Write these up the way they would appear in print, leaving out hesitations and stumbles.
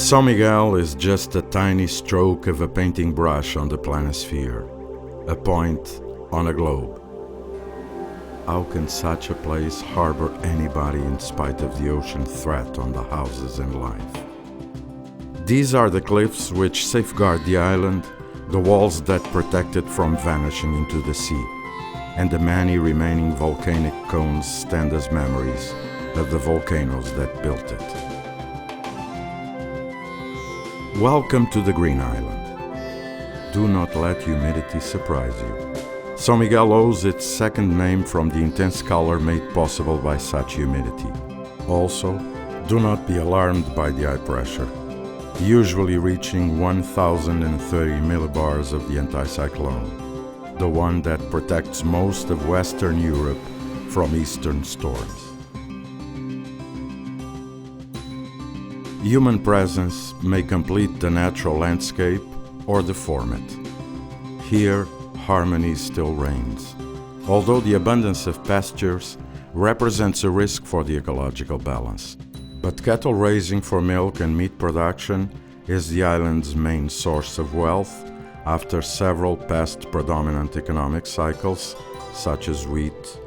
São Miguel is just a tiny stroke of a painting brush on the planisphere, a point on a globe. How can such a place harbor anybody in spite of the ocean threat on the houses and life? These are the cliffs which safeguard the island, the walls that protect it from vanishing into the sea, and the many remaining volcanic cones stand as memories of the volcanoes that built it. Welcome to the Green Island. Do not let humidity surprise you. São Miguel owes its second name from the intense color made possible by such humidity. Also, do not be alarmed by the high pressure, usually reaching 1,030 millibars of the anticyclone, the one that protects most of Western Europe from eastern storms. Human presence may complete the natural landscape or deform it. Here, harmony still reigns, although the abundance of pastures represents a risk for the ecological balance. But cattle raising for milk and meat production is the island's main source of wealth after several past predominant economic cycles, such as wheat,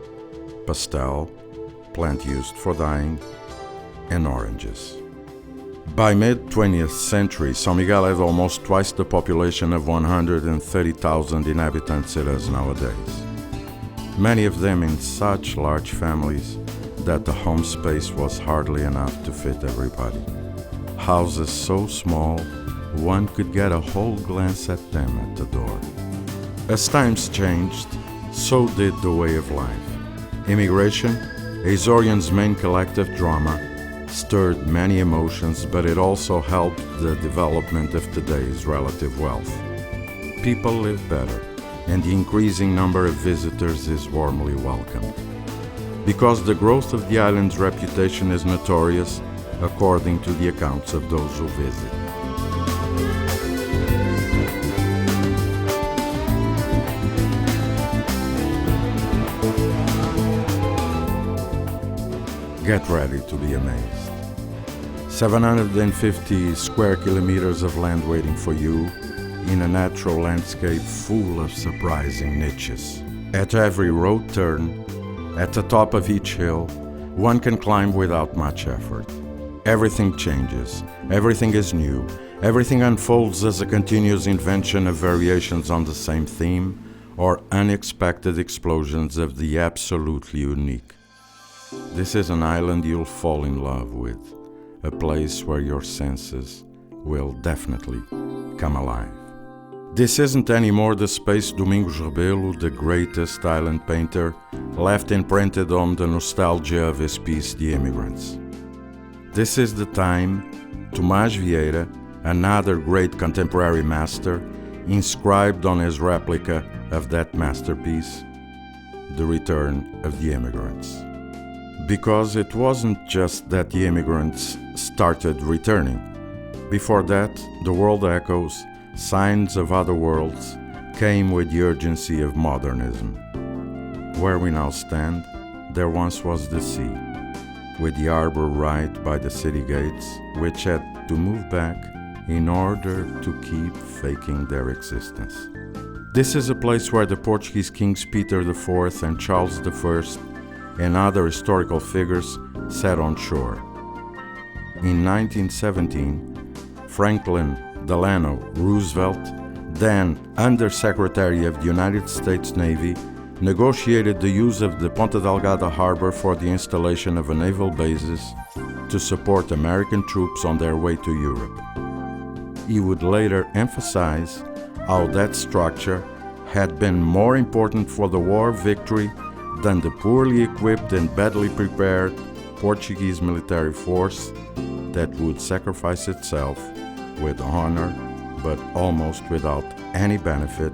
pastel, plant used for dyeing, and oranges. By mid-20th century, São Miguel had almost twice the population of 130,000 inhabitants it has nowadays. Many of them in such large families that the home space was hardly enough to fit everybody. Houses so small, one could get a whole glance at them at the door. As times changed, so did the way of life. Immigration, Azorian's main collective drama, stirred many emotions, but it also helped the development of today's relative wealth. People live better, and the increasing number of visitors is warmly welcomed. Because the growth of the island's reputation is notorious, according to the accounts of those who visit. Get ready to be amazed. 750 square kilometers of land waiting for you in a natural landscape full of surprising niches. At every road turn, at the top of each hill, one can climb without much effort. Everything changes, everything is new, everything unfolds as a continuous invention of variations on the same theme or unexpected explosions of the absolutely unique. This is an island you'll fall in love with, a place where your senses will definitely come alive. This isn't anymore the space Domingos Rebelo, the greatest island painter, left imprinted on the nostalgia of his piece The Immigrants. This is the time Tomás Vieira, another great contemporary master, inscribed on his replica of that masterpiece, The Return of the Immigrants. Because it wasn't just that the immigrants started returning. Before that, the world echoes, signs of other worlds, came with the urgency of modernism. Where we now stand, there once was the sea, with the harbor right by the city gates, which had to move back in order to keep faking their existence. This is a place where the Portuguese kings Peter IV and Charles I and other historical figures sat on shore. In 1917, Franklin Delano Roosevelt, then Under-Secretary of the United States Navy, negotiated the use of the Ponta Delgada harbor for the installation of a naval basis to support American troops on their way to Europe. He would later emphasize how that structure had been more important for the war victory than the poorly equipped and badly prepared Portuguese military force that would sacrifice itself with honor but almost without any benefit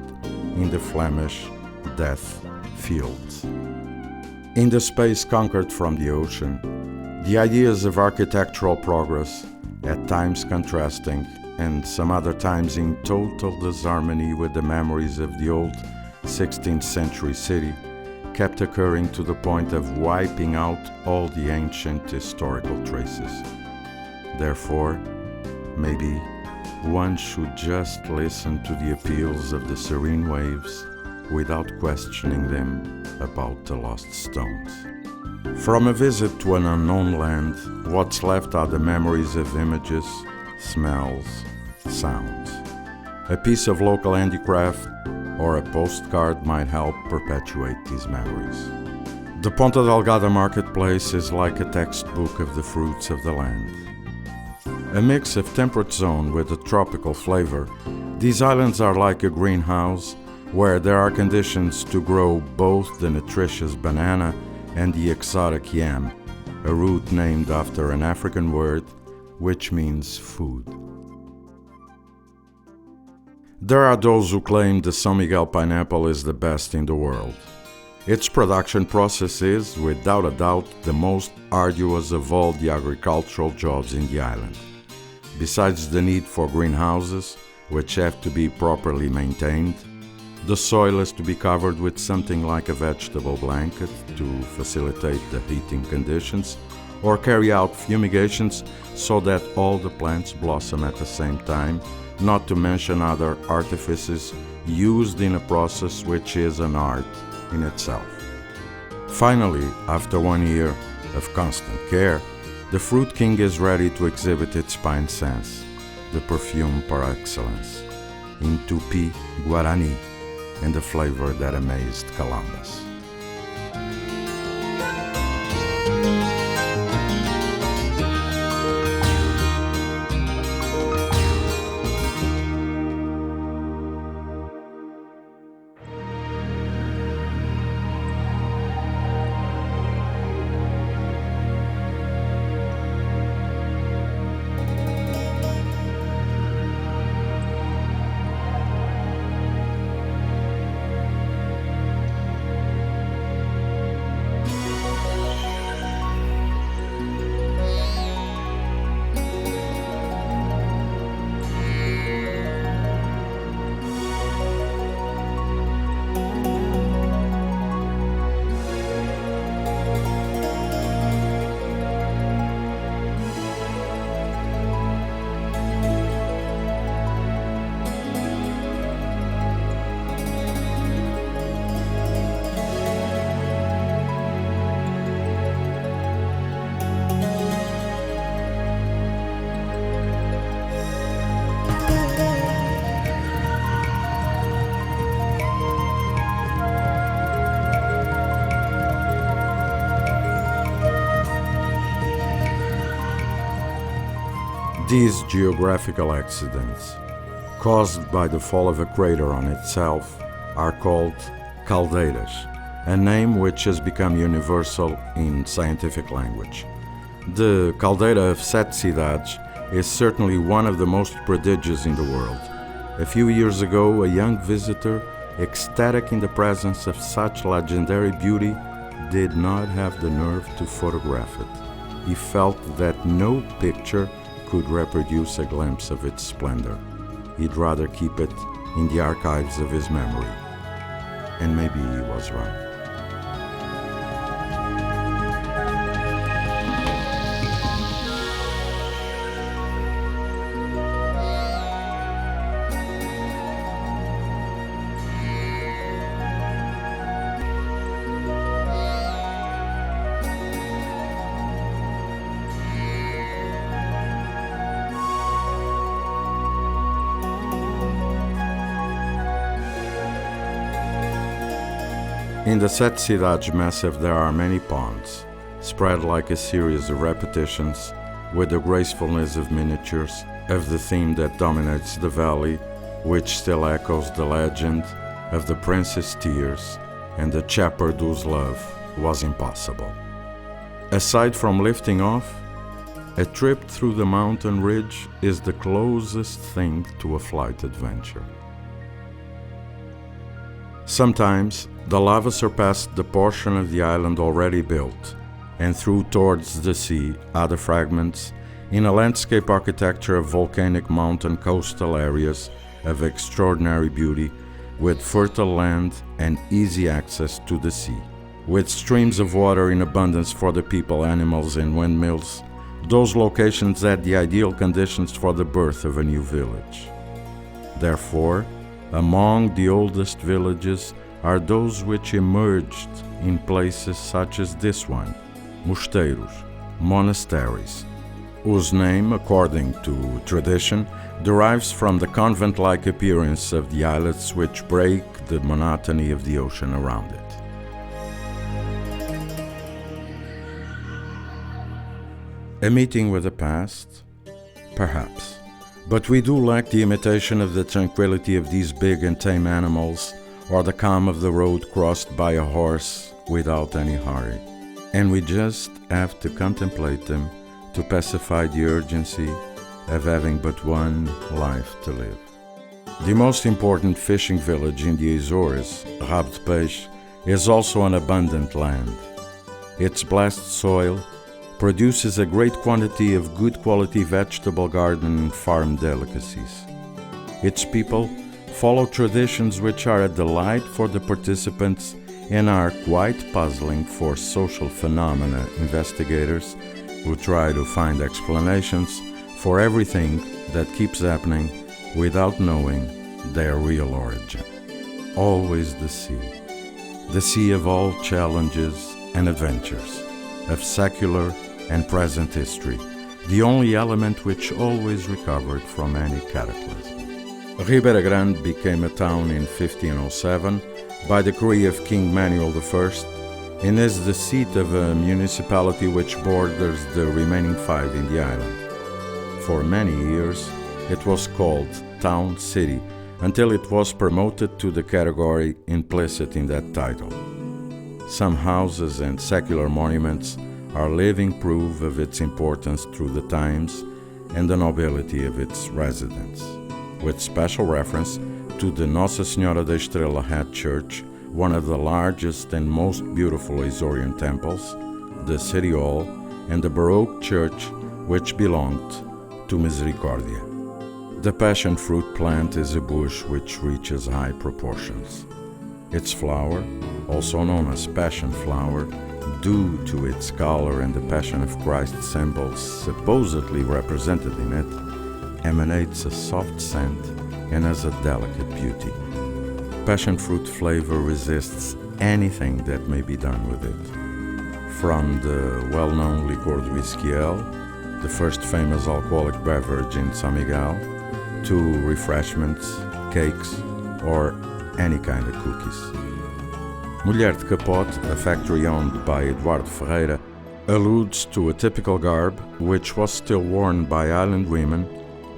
in the Flemish death fields. In the space conquered from the ocean, the ideas of architectural progress, at times contrasting and some other times in total disharmony with the memories of the old 16th century city, kept occurring to the point of wiping out all the ancient historical traces. Therefore, maybe one should just listen to the appeals of the serene waves without questioning them about the lost stones. From a visit to an unknown land, what's left are the memories of images, smells, sounds. A piece of local handicraft or a postcard might help perpetuate these memories. The Ponta Delgada marketplace is like a textbook of the fruits of the land. A mix of temperate zone with a tropical flavor, these islands are like a greenhouse where there are conditions to grow both the nutritious banana and the exotic yam, a root named after an African word which means food. There are those who claim the São Miguel pineapple is the best in the world. Its production process is, without a doubt, the most arduous of all the agricultural jobs in the island. Besides the need for greenhouses, which have to be properly maintained, the soil is to be covered with something like a vegetable blanket to facilitate the heating conditions, or carry out fumigations so that all the plants blossom at the same time, not to mention other artifices used in a process which is an art in itself. Finally, after 1 year of constant care, the Fruit King is ready to exhibit its pine sense, the perfume par excellence, in Tupi Guarani, and the flavor that amazed Columbus. These geographical accidents, caused by the fall of a crater on itself, are called caldeiras, a name which has become universal in scientific language. The caldera of Sete Cidades is certainly one of the most prodigious in the world. A few years ago, a young visitor, ecstatic in the presence of such legendary beauty, did not have the nerve to photograph it. He felt that no picture could reproduce a glimpse of its splendor. He'd rather keep it in the archives of his memory. And maybe he was right. In the Sete Cidades Massif there are many ponds, spread like a series of repetitions, with the gracefulness of miniatures, of the theme that dominates the valley, which still echoes the legend of the prince's tears and the shepherd whose love was impossible. Aside from lifting off, a trip through the mountain ridge is the closest thing to a flight adventure. Sometimes the lava surpassed the portion of the island already built and threw towards the sea other fragments in a landscape architecture of volcanic mountain coastal areas of extraordinary beauty, with fertile land and easy access to the sea. With streams of water in abundance for the people, animals, and windmills, Those locations had the ideal conditions for the birth of a new village. Therefore, among the oldest villages are those which emerged in places such as this one, mosteiros, monasteries, whose name, according to tradition, derives from the convent-like appearance of the islets which break the monotony of the ocean around it. A meeting with the past? Perhaps. But we do lack the imitation of the tranquility of these big and tame animals, or the calm of the road crossed by a horse without any hurry. And we just have to contemplate them to pacify the urgency of having but one life to live. The most important fishing village in the Azores, Rabo de Peixe, is also an abundant land. Its blessed soil produces a great quantity of good quality vegetable garden and farm delicacies. Its people follow traditions which are a delight for the participants and are quite puzzling for social phenomena investigators who try to find explanations for everything that keeps happening without knowing their real origin. Always the sea of all challenges and adventures, of secular and present history, the only element which always recovered from any cataclysm. Ribeira Grande became a town in 1507 by decree of King Manuel I, and is the seat of a municipality which borders the remaining 5 in the island. For many years, it was called Town City, until it was promoted to the category implicit in that title. Some houses and secular monuments are living proof of its importance through the times and the nobility of its residents, with special reference to the Nossa Senhora da Estrela Hat Church, one of the largest and most beautiful Azorean temples, the City Hall, and the Baroque church which belonged to Misericordia. The passion fruit plant is a bush which reaches high proportions. Its flower, also known as passion flower, due to its color and the Passion of Christ symbols supposedly represented in it, emanates a soft scent and has a delicate beauty. Passion fruit flavor resists anything that may be done with it. From the well-known Licor de Whiskyel, the first famous alcoholic beverage in São Miguel, to refreshments, cakes, or any kind of cookies. Mulher de Capote, a factory owned by Eduardo Ferreira, alludes to a typical garb which was still worn by island women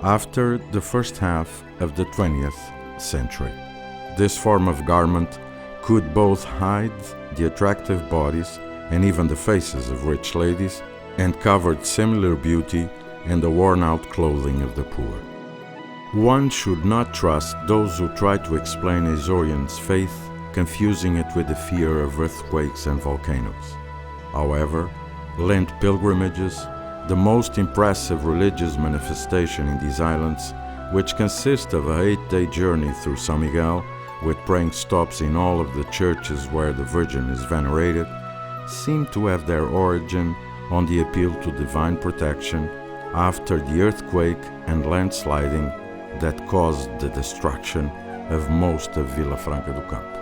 after the first half of the 20th century. This form of garment could both hide the attractive bodies and even the faces of rich ladies, and covered similar beauty and the worn-out clothing of the poor. One should not trust those who try to explain Azoreans' faith, confusing it with the fear of earthquakes and volcanoes. However, Lent pilgrimages, the most impressive religious manifestation in these islands, which consist of a 8-day journey through São Miguel, with praying stops in all of the churches where the Virgin is venerated, seem to have their origin on the appeal to divine protection after the earthquake and landsliding that caused the destruction of most of Vila Franca do Campo.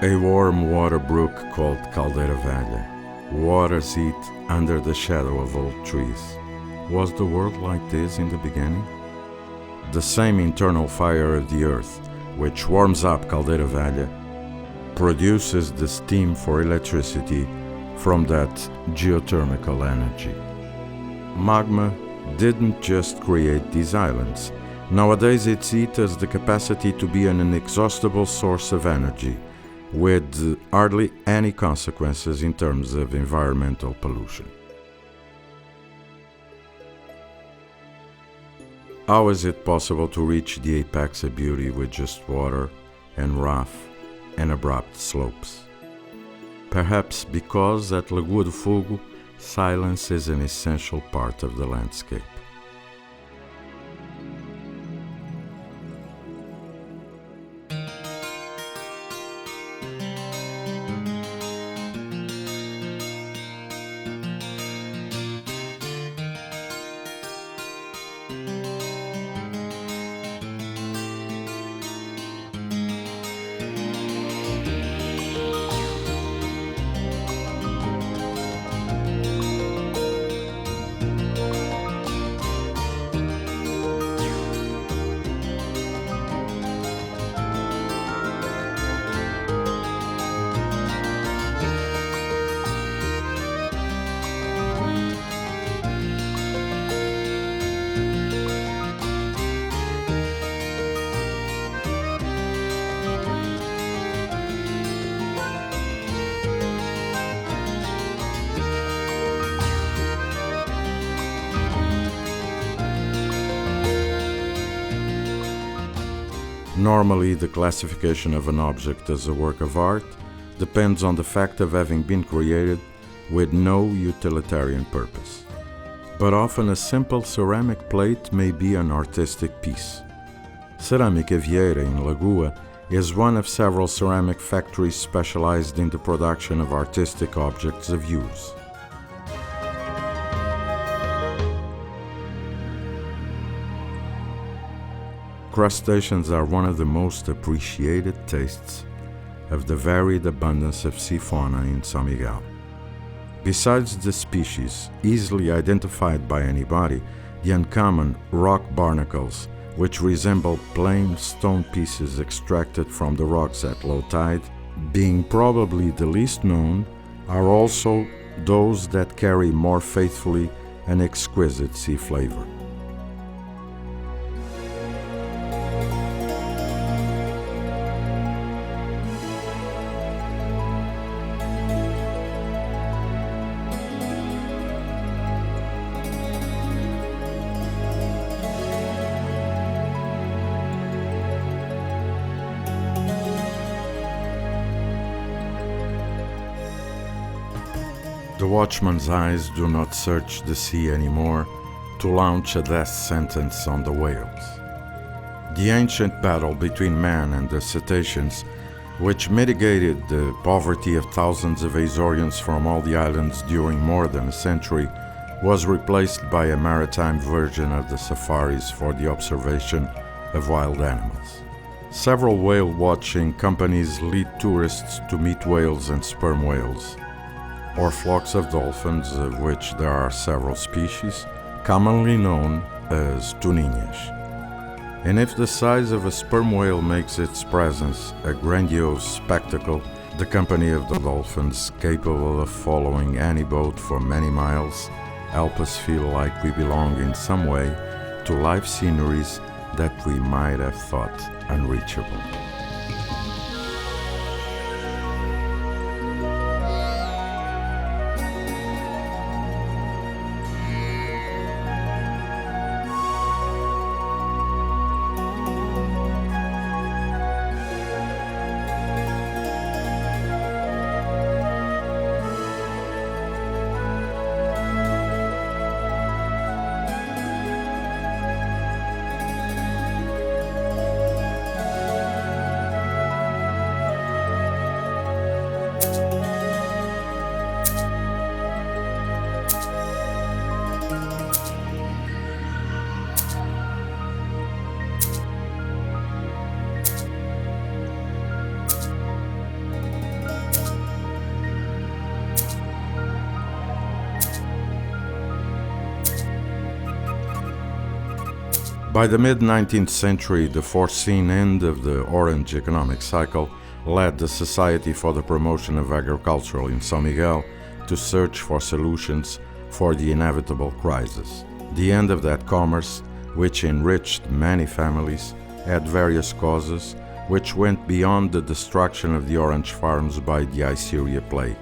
A warm water brook called Caldeira Velha, water seat under the shadow of old trees. Was the world like this in the beginning? The same internal fire of the earth, which warms up Caldeira Velha, produces the steam for electricity from that geothermal energy. Magma didn't just create these islands. Nowadays it has the capacity to be an inexhaustible source of energy, with hardly any consequences in terms of environmental pollution. How is it possible to reach the apex of beauty with just water and rough and abrupt slopes. Perhaps because at Lagoa do Fogo, silence is an essential part of the landscape. Normally, the classification of an object as a work of art depends on the fact of having been created with no utilitarian purpose. But often a simple ceramic plate may be an artistic piece. Cerâmica Vieira in Lagoa is one of several ceramic factories specialized in the production of artistic objects of use. Crustaceans are one of the most appreciated tastes of the varied abundance of sea fauna in São Miguel. Besides the species easily identified by anybody, the uncommon rock barnacles, which resemble plain stone pieces extracted from the rocks at low tide, being probably the least known, are also those that carry more faithfully an exquisite sea flavor. The watchman's eyes do not search the sea anymore to launch a death sentence on the whales. The ancient battle between man and the cetaceans, which mitigated the poverty of thousands of Azorians from all the islands during more than a century, was replaced by a maritime version of the safaris for the observation of wild animals. Several whale-watching companies lead tourists to meet whales and sperm whales, or flocks of dolphins, of which there are several species, commonly known as tuninhas. And if the size of a sperm whale makes its presence a grandiose spectacle, the company of the dolphins, capable of following any boat for many miles, help us feel like we belong in some way to life sceneries that we might have thought unreachable. By the mid-19th century, the foreseen end of the Orange economic cycle led the Society for the Promotion of Agriculture in São Miguel to search for solutions for the inevitable crisis. The end of that commerce, which enriched many families, had various causes, which went beyond the destruction of the orange farms by the Isíria plague.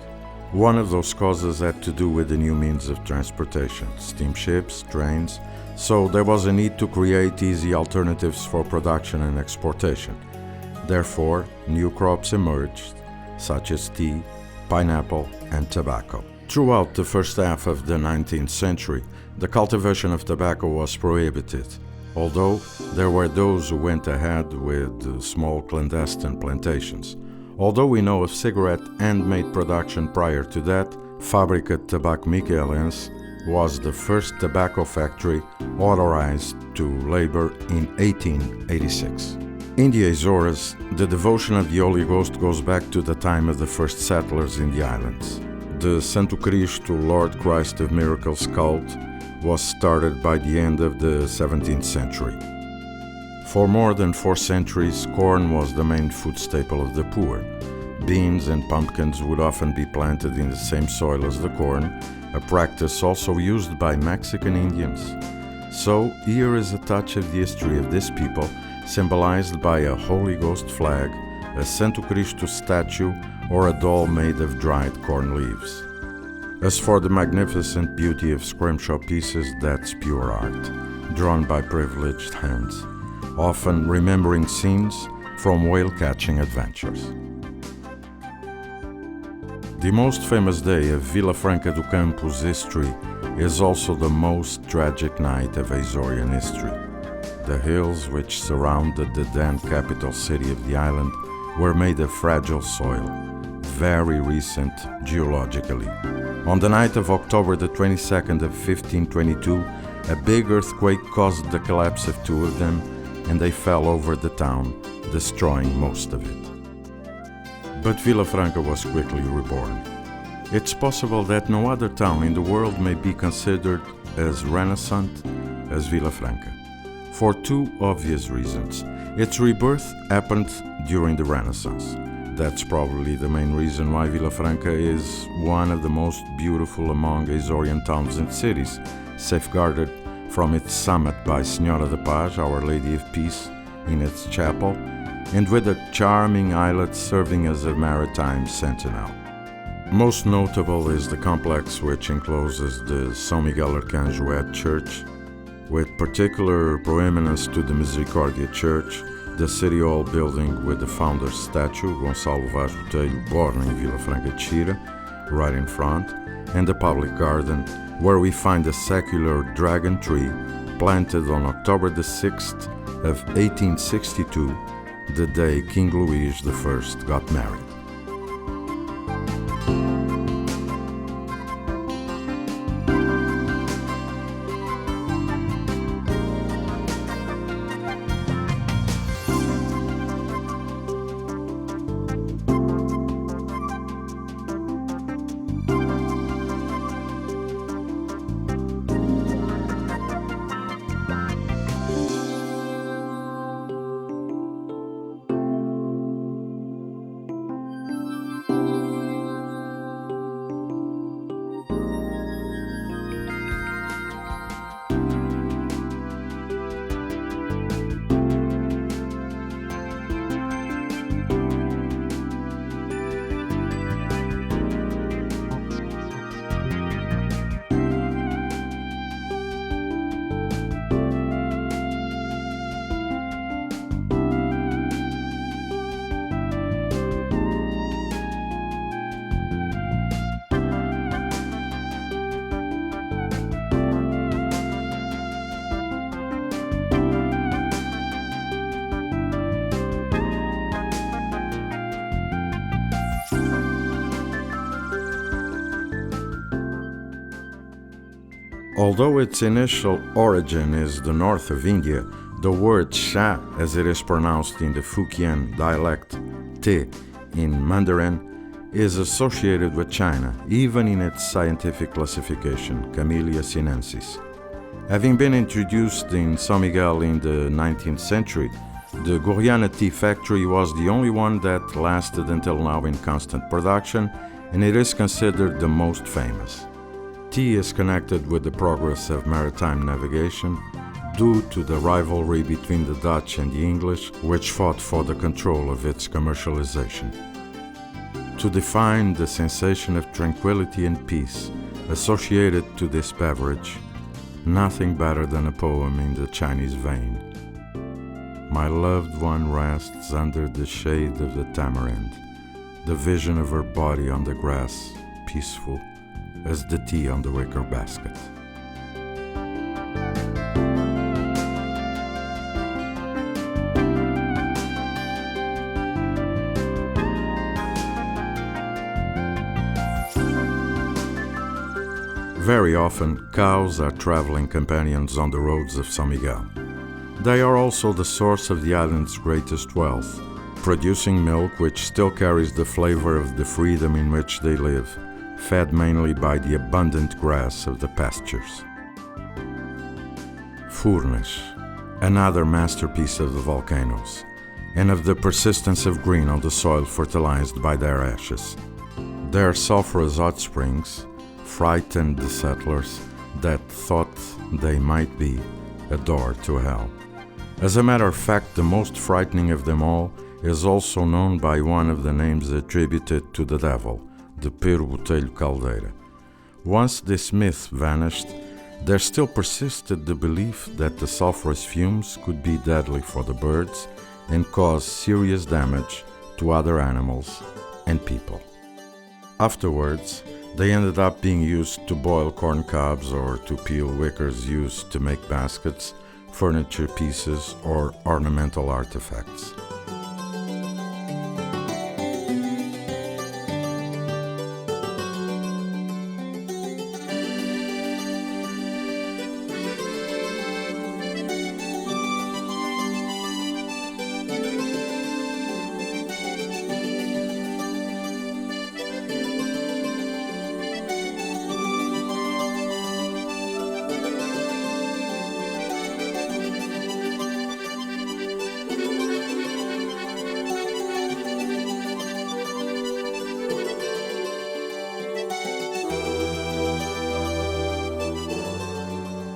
One of those causes had to do with the new means of transportation, steamships, trains, so there was a need to create easy alternatives for production and exportation. Therefore, new crops emerged, such as tea, pineapple, and tobacco. Throughout the first half of the 19th century, the cultivation of tobacco was prohibited, although there were those who went ahead with small clandestine plantations. Although we know of cigarette handmade production prior to that, Fábrica de Tabaco Miquelense was the first tobacco factory authorized to labor in 1886. In the Azores, the devotion of the Holy Ghost goes back to the time of the first settlers in the islands. The Santo Cristo, Lord Christ of Miracles cult was started by the end of the 17th century. For more than 4 centuries, corn was the main food staple of the poor. Beans and pumpkins would often be planted in the same soil as the corn, a practice also used by Mexican Indians. So, here is a touch of the history of this people, symbolized by a Holy Ghost flag, a Santo Cristo statue, or a doll made of dried corn leaves. As for the magnificent beauty of scrimshaw pieces, that's pure art, drawn by privileged hands, often remembering scenes from whale-catching adventures. The most famous day of Vila Franca do Campo's history is also the most tragic night of Azorean history. The hills which surrounded the then capital city of the island were made of fragile soil, very recent geologically. On the night of October the 22nd of 1522, a big earthquake caused the collapse of 2 of them, and they fell over the town, destroying most of it. But Vila Franca was quickly reborn. It's possible that no other town in the world may be considered as renaissant as Vila Franca, for 2 obvious reasons. Its rebirth happened during the Renaissance. That's probably the main reason why Vila Franca is one of the most beautiful among Azorean towns and cities, safeguarded from its summit by Senhora da Paz, Our Lady of Peace, in its chapel, and with a charming islet serving as a maritime sentinel. Most notable is the complex which encloses the São Miguel Arcanjo Church, with particular proeminence to the Misericordia Church, the City Hall building with the founder's statue, Gonçalo Vaz Botelho, born in Vila Franca de Xira, right in front, and the public garden, where we find a secular dragon tree planted on October the 6th of 1862, the day King Louis I got married. Although its initial origin is the north of India, the word Sha, as it is pronounced in the Fujian dialect, Te in Mandarin, is associated with China, even in its scientific classification, Camellia sinensis. Having been introduced in São Miguel in the 19th century, the Goriana tea factory was the only one that lasted until now in constant production, and it is considered the most famous. Tea is connected with the progress of maritime navigation due to the rivalry between the Dutch and the English, which fought for the control of its commercialization. To define the sensation of tranquility and peace associated to this beverage, nothing better than a poem in the Chinese vein. my loved one rests under the shade of the tamarind, the vision of her body on the grass, peaceful as the tea on the wicker basket. Very often, cows are traveling companions on the roads of São Miguel. They are also the source of the island's greatest wealth, producing milk which still carries the flavor of the freedom in which they live, fed mainly by the abundant grass of the pastures. Furnas, another masterpiece of the volcanoes, and of the persistence of green on the soil fertilized by their ashes. Their sulfurous hot springs frightened the settlers that thought they might be a door to hell. As a matter of fact, the most frightening of them all is also known by one of the names attributed to the devil, the Pero Botelho Caldeira. Once this myth vanished, there still persisted the belief that the sulfurous fumes could be deadly for the birds and cause serious damage to other animals and people. Afterwards, they ended up being used to boil corn cobs or to peel wickers used to make baskets, furniture pieces, or ornamental artifacts.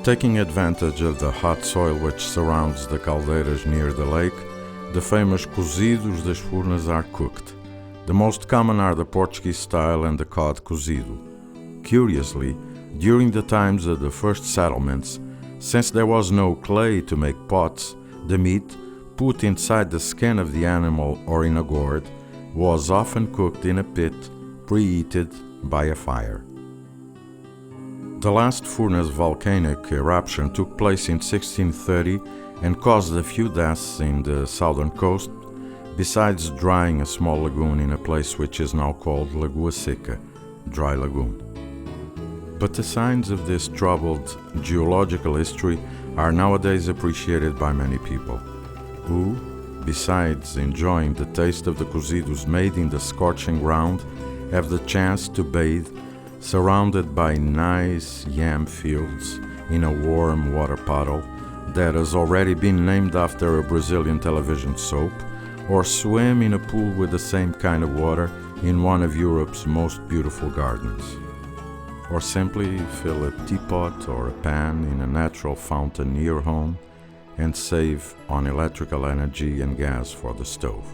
Taking advantage of the hot soil which surrounds the caldeiras near the lake, the famous cozidos das Furnas are cooked. The most common are the Portuguese style and the cod cozido. Curiously, during the times of the first settlements, since there was no clay to make pots, the meat, put inside the skin of the animal or in a gourd, was often cooked in a pit, preheated by a fire. The last Furnas volcanic eruption took place in 1630 and caused a few deaths in the southern coast, besides drying a small lagoon in a place which is now called Lagoa Seca, dry lagoon. But the signs of this troubled geological history are nowadays appreciated by many people, who, besides enjoying the taste of the cozidos made in the scorching ground, have the chance to bathe surrounded by nice yam fields in a warm water puddle that has already been named after a Brazilian television soap, or swim in a pool with the same kind of water in one of Europe's most beautiful gardens, or simply fill a teapot or a pan in a natural fountain near home and save on electrical energy and gas for the stove.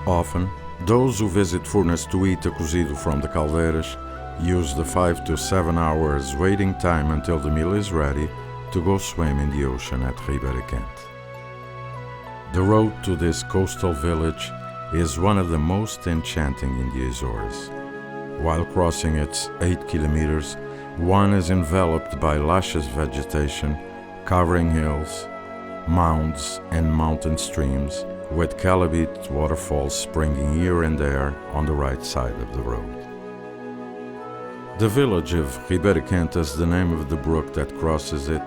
Often, those who visit Furnas to eat a cozido from the caldeiras use the 5 to 7 hours waiting time until the meal is ready to go swim in the ocean at Ribeira Quente. The road to this coastal village is one of the most enchanting in the Azores. While crossing its 8 kilometers, one is enveloped by luscious vegetation, covering hills, mounds, and mountain streams, with Calabit waterfalls springing here and there on the right side of the road. The village of Ribeira Quente is the name of the brook that crosses it,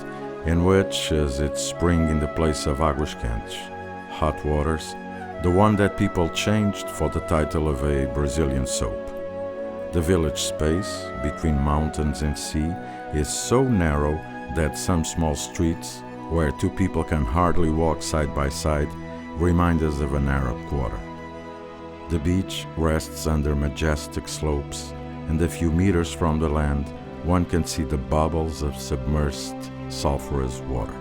and which has its spring in the place of Águas Quentes, hot waters, the one that people changed for the title of a Brazilian soap. The village space between mountains and sea is so narrow that some small streets, where two people can hardly walk side by side, remind us of an Arab quarter. The beach rests under majestic slopes, and a few meters from the land, one can see the bubbles of submerged sulfurous water.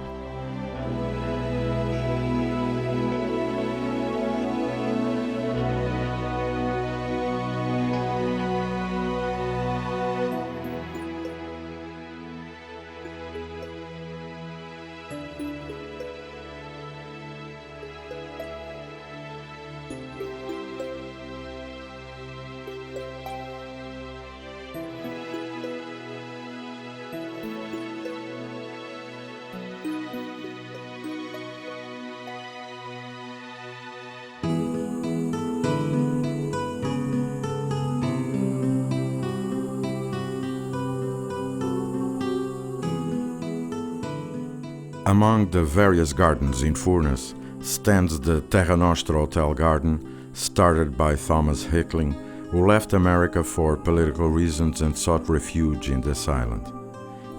Among the various gardens in Furnas stands the Terra Nostra Hotel Garden, started by Thomas Hickling, who left America for political reasons and sought refuge in this island.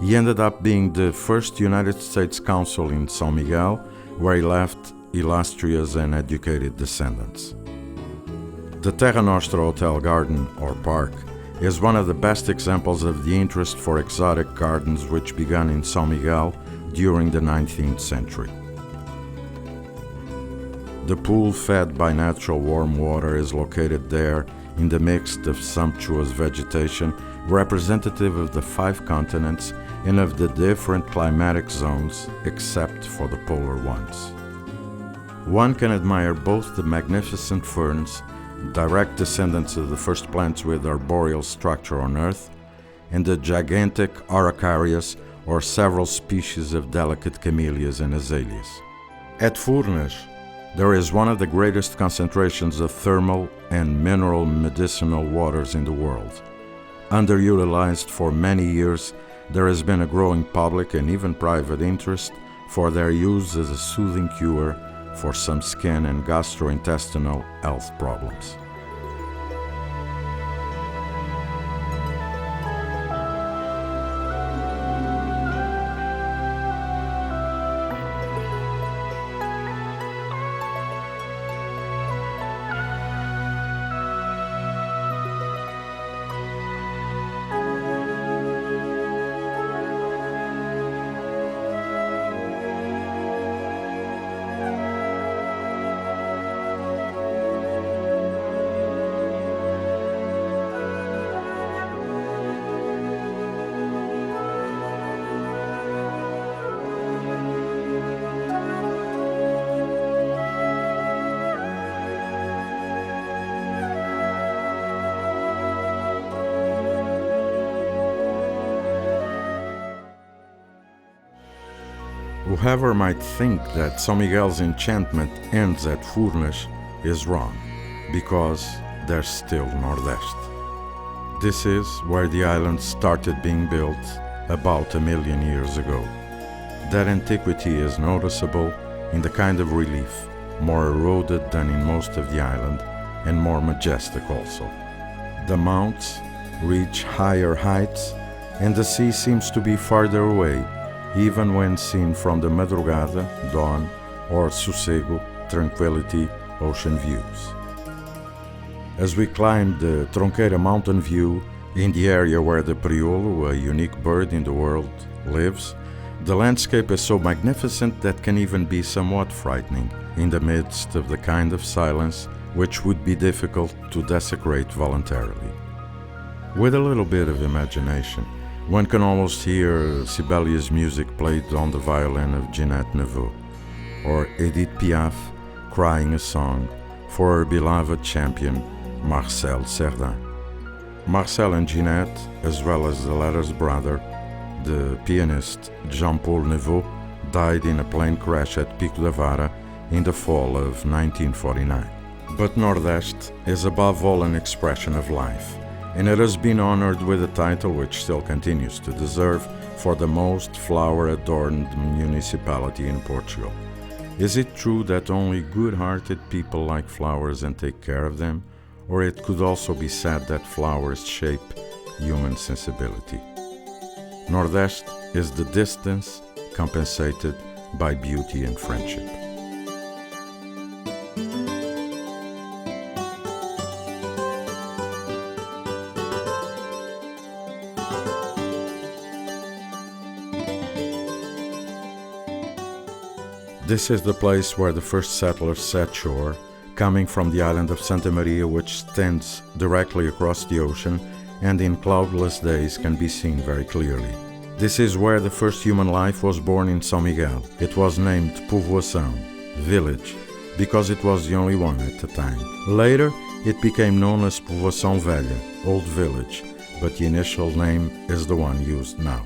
He ended up being the first United States consul in São Miguel, where he left illustrious and educated descendants. The Terra Nostra Hotel Garden, or Park, is one of the best examples of the interest for exotic gardens which began in São Miguel during the 19th century. The pool, fed by natural warm water, is located there in the midst of sumptuous vegetation representative of the 5 continents and of the different climatic zones except for the polar ones. One can admire both the magnificent ferns, direct descendants of the first plants with arboreal structure on Earth, and the gigantic Araucarias, or several species of delicate camellias and azaleas. At Furnas, there is one of the greatest concentrations of thermal and mineral medicinal waters in the world. Underutilized for many years, there has been a growing public and even private interest for their use as a soothing cure for some skin and gastrointestinal health problems. Whoever might think that São Miguel's enchantment ends at Furnas is wrong, because there's still Nordeste. This is where the island started being built about 1 million years ago. That antiquity is noticeable in the kind of relief, more eroded than in most of the island, and more majestic also. The mounts reach higher heights, and the sea seems to be farther away, even when seen from the Madrugada, dawn, or Sossego, tranquility, ocean views. As we climb the Tronqueira mountain view in the area where the Priolo, a unique bird in the world, lives, the landscape is so magnificent that can even be somewhat frightening in the midst of the kind of silence which would be difficult to desecrate voluntarily. With a little bit of imagination, one can almost hear Sibelius' music played on the violin of Ginette Neveu, or Edith Piaf crying a song for her beloved champion, Marcel Cerdan. Marcel and Ginette, as well as the latter's brother, the pianist Jean-Paul Neveu, died in a plane crash at Pico da Vara in the fall of 1949. But Nordeste is above all an expression of life, and it has been honored with a title which still continues to deserve for the most flower-adorned municipality in Portugal. Is it true that only good-hearted people like flowers and take care of them, or it could also be said that flowers shape human sensibility? Nordeste is the distance compensated by beauty and friendship. This is the place where the first settlers set shore, coming from the island of Santa Maria, which stands directly across the ocean and in cloudless days can be seen very clearly. This is where the first human life was born in São Miguel. It was named Povoação, village, because it was the only one at the time. Later, it became known as Povoação Velha, Old Village, but the initial name is the one used now.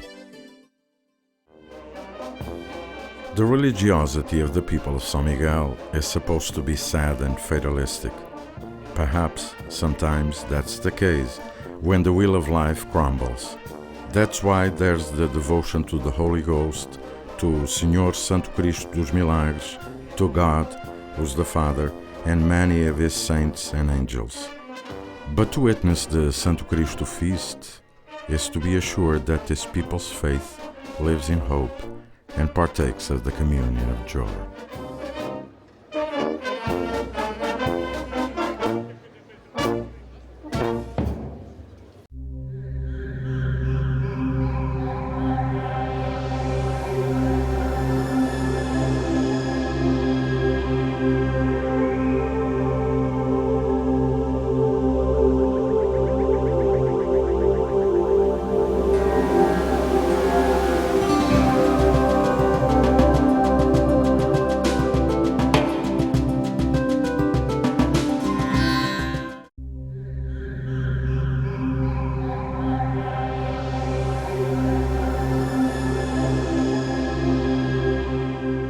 The religiosity of the people of São Miguel is supposed to be sad and fatalistic. Perhaps, sometimes, that's the case when the wheel of life crumbles. That's why there's the devotion to the Holy Ghost, to Senhor Santo Cristo dos Milagres, to God, who's the Father, and many of his saints and angels. But to witness the Santo Cristo feast is to be assured that this people's faith lives in hope and partakes of the communion of joy.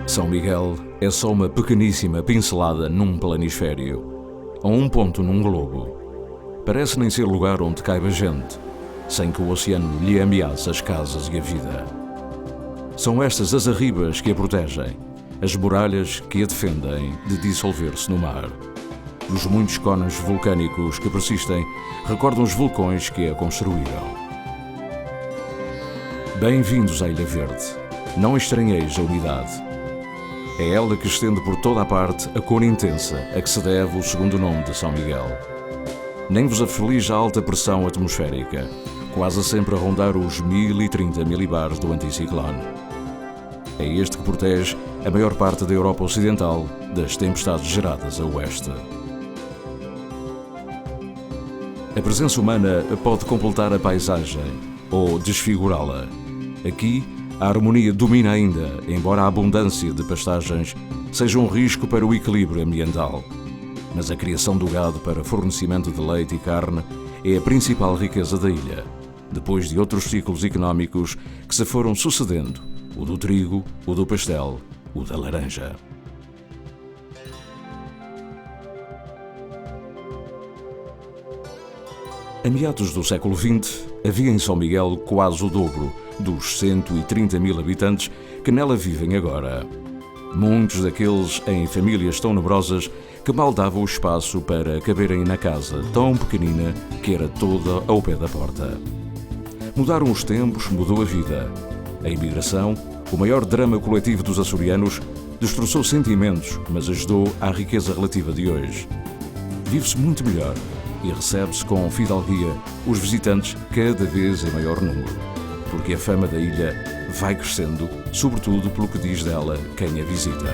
São Miguel é só uma pequeníssima pincelada num planisfério, a um ponto num globo. Parece nem ser lugar onde caiba gente, sem que o oceano lhe ameace as casas e a vida. São estas as arribas que a protegem, as muralhas que a defendem de dissolver-se no mar. Os muitos cones vulcânicos que persistem recordam os vulcões que a construíram. Bem-vindos à Ilha Verde. Não estranheis a umidade. É ela que estende por toda a parte a cor intensa a que se deve o segundo nome de São Miguel. Nem vos aflige a alta pressão atmosférica, quase sempre a rondar os 1030 milibares do anticiclone. É este que protege a maior parte da Europa Ocidental das tempestades geradas a oeste. A presença humana pode completar a paisagem ou desfigurá-la. Aqui, a harmonia domina ainda, embora a abundância de pastagens seja um risco para o equilíbrio ambiental. Mas a criação do gado para fornecimento de leite e carne é a principal riqueza da ilha, depois de outros ciclos económicos que se foram sucedendo, o do trigo, o do pastel, o da laranja. A meados do século XX, havia em São Miguel quase o dobro dos 130 mil habitantes que nela vivem agora. Muitos daqueles em famílias tão numerosas que mal dava o espaço para caberem na casa tão pequenina que era toda ao pé da porta. Mudaram os tempos, mudou a vida. A imigração, o maior drama coletivo dos açorianos, destroçou sentimentos, mas ajudou à riqueza relativa de hoje. Vive-se muito melhor e recebe-se com fidalguia os visitantes cada vez em maior número, porque a fama da ilha vai crescendo, sobretudo pelo que diz dela quem a visita.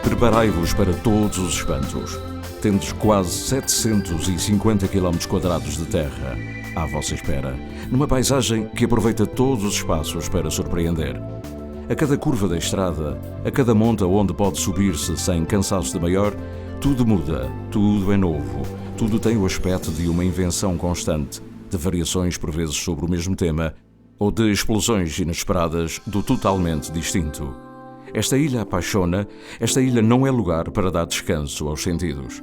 Preparai-vos para todos os espantos. Tendes quase 750 km quadrados de terra à vossa espera, numa paisagem que aproveita todos os espaços para surpreender. A cada curva da estrada, a cada monta onde pode subir-se sem cansaço de maior, tudo muda, tudo é novo, tudo tem o aspecto de uma invenção constante, de variações por vezes sobre o mesmo tema, ou de explosões inesperadas do totalmente distinto. Esta ilha apaixona, esta ilha não é lugar para dar descanso aos sentidos.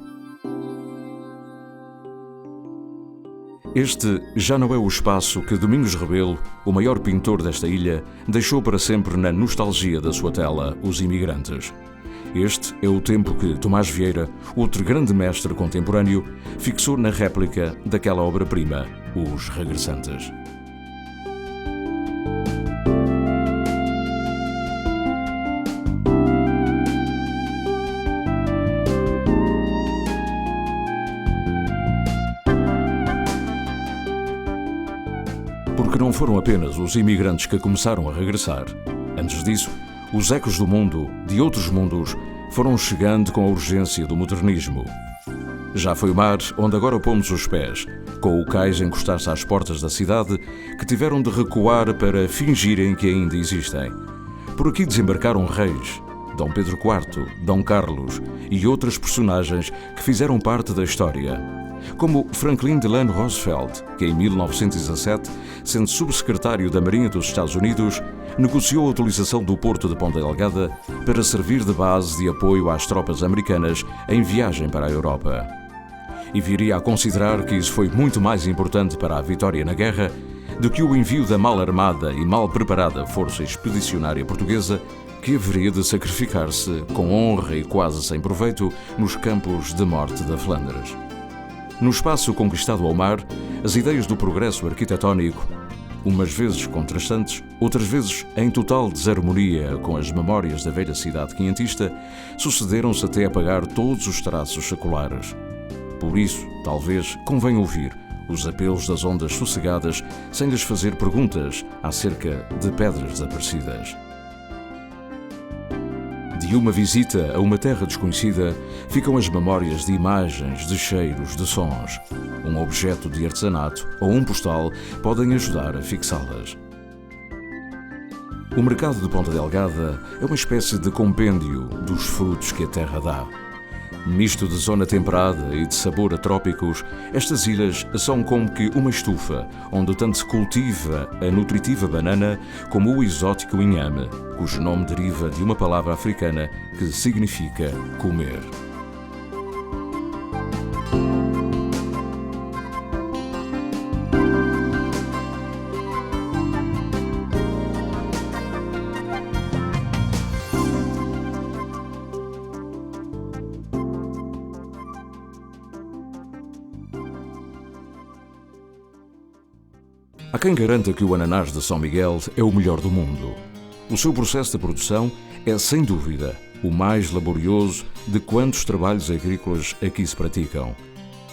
Este já não é o espaço que Domingos Rebelo, o maior pintor desta ilha, deixou para sempre na nostalgia da sua tela, Os Imigrantes. Este é o tempo que Tomás Vieira, outro grande mestre contemporâneo, fixou na réplica daquela obra-prima, Os Regressantes. Porque não foram apenas os imigrantes que começaram a regressar. Antes disso, os ecos do mundo, de outros mundos, foram chegando com a urgência do modernismo. Já foi o mar onde agora pomos os pés, com o cais a encostar-se às portas da cidade, que tiveram de recuar para fingirem que ainda existem. Por aqui desembarcaram reis, Dom Pedro IV, Dom Carlos e outras personagens que fizeram parte da história, como Franklin Delano Roosevelt, que em 1917, sendo subsecretário da Marinha dos Estados Unidos, negociou a utilização do porto de Ponta Delgada para servir de base de apoio às tropas americanas em viagem para a Europa. E viria a considerar que isso foi muito mais importante para a vitória na guerra do que o envio da mal armada e mal preparada força expedicionária portuguesa, que haveria de sacrificar-se com honra e quase sem proveito nos campos de morte da Flandres. No espaço conquistado ao mar, as ideias do progresso arquitetónico, umas vezes contrastantes, outras vezes em total desarmonia com as memórias da velha cidade quinhentista, sucederam-se até apagar todos os traços seculares. Por isso, talvez, convém ouvir os apelos das ondas sossegadas sem lhes fazer perguntas acerca de pedras desaparecidas. De uma visita a uma terra desconhecida, ficam as memórias de imagens, de cheiros, de sons. Um objeto de artesanato ou um postal podem ajudar a fixá-las. O mercado de Ponta Delgada é uma espécie de compêndio dos frutos que a terra dá. Misto de zona temperada e de sabor a trópicos, estas ilhas são como que uma estufa, onde tanto se cultiva a nutritiva banana como o exótico inhame, cujo nome deriva de uma palavra africana que significa comer. Há quem garanta que o ananás de São Miguel é o melhor do mundo. O seu processo de produção é, sem dúvida, o mais laborioso de quantos trabalhos agrícolas aqui se praticam.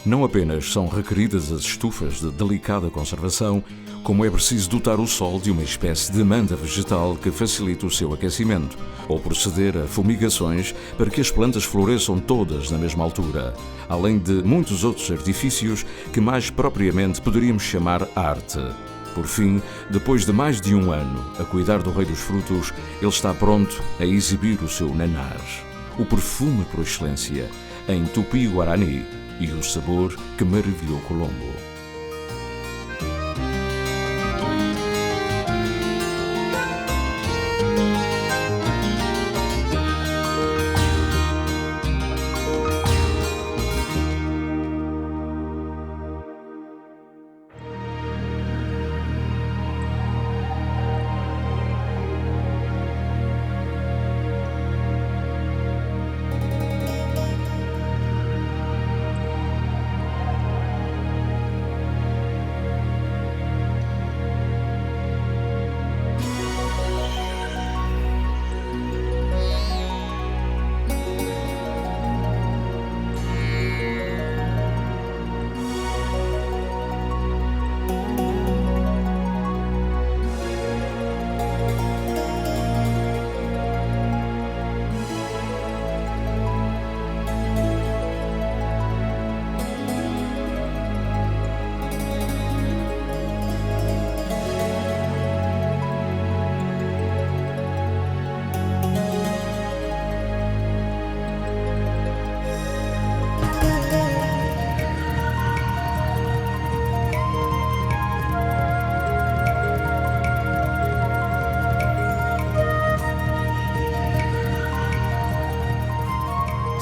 Não apenas são requeridas as estufas de delicada conservação, como é preciso dotar o solo de uma espécie de manta vegetal que facilite o seu aquecimento, ou proceder a fumigações para que as plantas floresçam todas na mesma altura, além de muitos outros artifícios que mais propriamente poderíamos chamar arte. Por fim, depois de mais de um ano a cuidar do Rei dos Frutos, ele está pronto a exibir o seu nanás, o perfume por excelência, em Tupi-Guarani, e o sabor que maravilhou Colombo.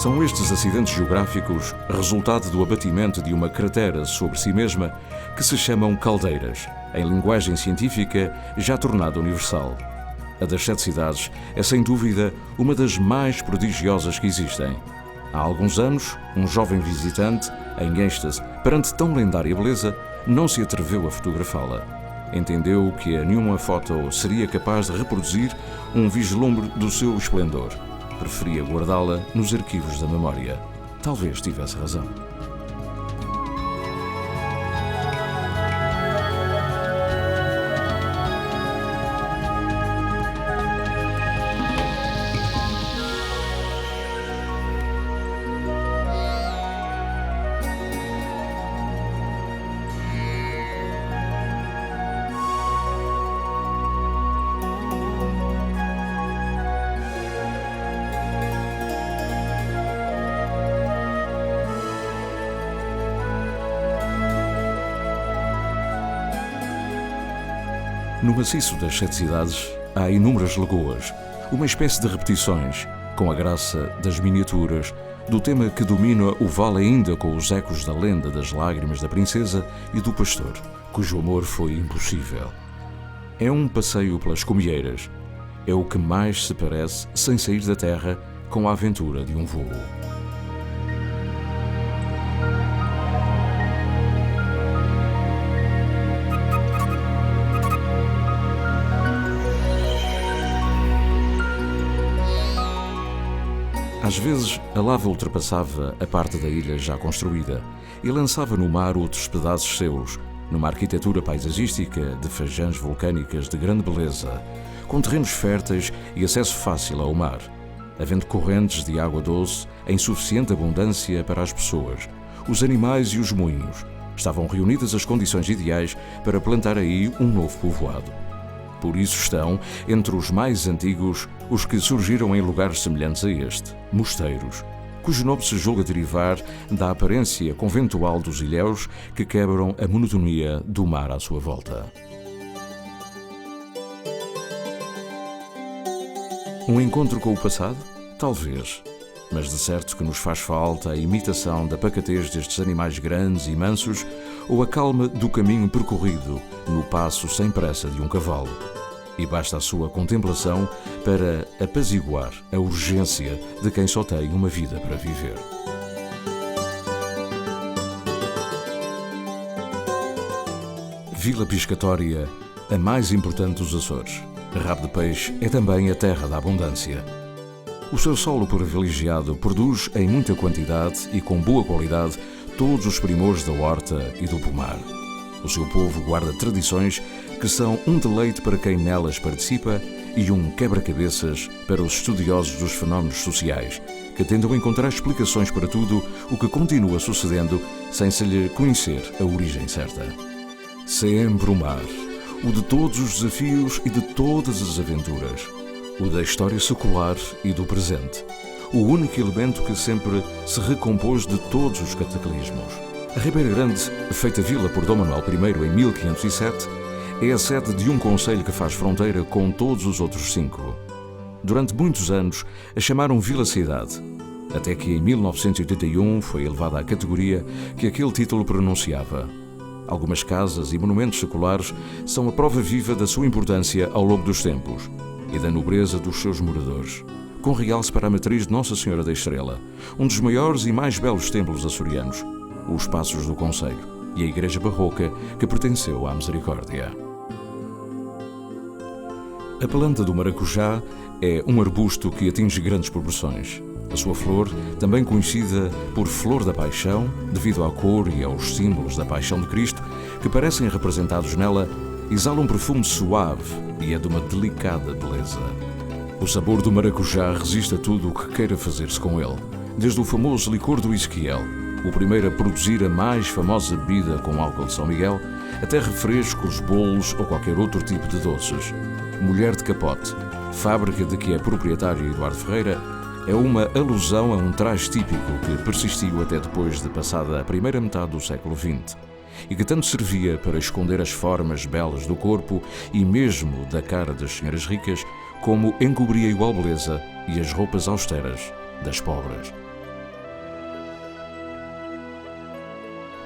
São estes acidentes geográficos, resultado do abatimento de uma cratera sobre si mesma, que se chamam caldeiras, em linguagem científica já tornada universal. A das Sete Cidades é sem dúvida uma das mais prodigiosas que existem. Há alguns anos, um jovem visitante, em êxtase perante tão lendária beleza, não se atreveu a fotografá-la. Entendeu que a nenhuma foto seria capaz de reproduzir um vislumbre do seu esplendor. Preferia guardá-la nos arquivos da memória. Talvez tivesse razão. No maciço das Sete Cidades há inúmeras lagoas, uma espécie de repetições, com a graça das miniaturas, do tema que domina o vale ainda com os ecos da lenda das lágrimas da princesa e do pastor, cujo amor foi impossível. É um passeio pelas comieiras, é o que mais se parece, sem sair da terra, com a aventura de um voo. Às vezes, a lava ultrapassava a parte da ilha já construída e lançava no mar outros pedaços seus, numa arquitetura paisagística de fajãs vulcânicas de grande beleza, com terrenos férteis e acesso fácil ao mar, havendo correntes de água doce em suficiente abundância para as pessoas, os animais e os moinhos. Estavam reunidas as condições ideais para plantar aí um novo povoado. Por isso estão, entre os mais antigos, os que surgiram em lugares semelhantes a este, mosteiros, cujo nome se julga derivar da aparência conventual dos ilhéus que quebram a monotonia do mar à sua volta. Um encontro com o passado? Talvez, mas de certo que nos faz falta a imitação da pacatez destes animais grandes e mansos ou a calma do caminho percorrido no passo sem pressa de um cavalo. E basta a sua contemplação para apaziguar a urgência de quem só tem uma vida para viver. Vila Piscatória, a mais importante dos Açores. Rabo de Peixe é também a terra da abundância. O seu solo privilegiado produz em muita quantidade e com boa qualidade todos os primores da horta e do pomar. O seu povo guarda tradições que são um deleite para quem nelas participa e um quebra-cabeças para os estudiosos dos fenómenos sociais, que tentam encontrar explicações para tudo o que continua sucedendo sem se lhe conhecer a origem certa. Sempre o mar, o de todos os desafios e de todas as aventuras, o da história secular e do presente, o único elemento que sempre se recompôs de todos os cataclismos. A Ribeira Grande, feita vila por Dom Manuel I em 1507, é a sede de um concelho que faz fronteira com todos os outros 5. Durante muitos anos a chamaram Vila-Cidade, até que em 1981 foi elevada à categoria que aquele título pronunciava. Algumas casas e monumentos seculares são a prova viva da sua importância ao longo dos tempos e da nobreza dos seus moradores, com realce para a matriz de Nossa Senhora da Estrela, um dos maiores e mais belos templos açorianos, os Passos do Concelho, e a igreja barroca que pertenceu à Misericórdia. A planta do maracujá é um arbusto que atinge grandes proporções. A sua flor, também conhecida por Flor da Paixão, devido à cor e aos símbolos da Paixão de Cristo, que parecem representados nela, exala um perfume suave e é de uma delicada beleza. O sabor do maracujá resiste a tudo o que queira fazer-se com ele, desde o famoso licor do Ezequiel, o primeiro a produzir a mais famosa bebida com álcool de São Miguel, até refrescos, bolos ou qualquer outro tipo de doces. Mulher de Capote, fábrica de que é proprietário Eduardo Ferreira, é uma alusão a um traje típico que persistiu até depois de passada a primeira metade do século XX e que tanto servia para esconder as formas belas do corpo e mesmo da cara das senhoras ricas, como encobria a igual beleza e as roupas austeras das pobres.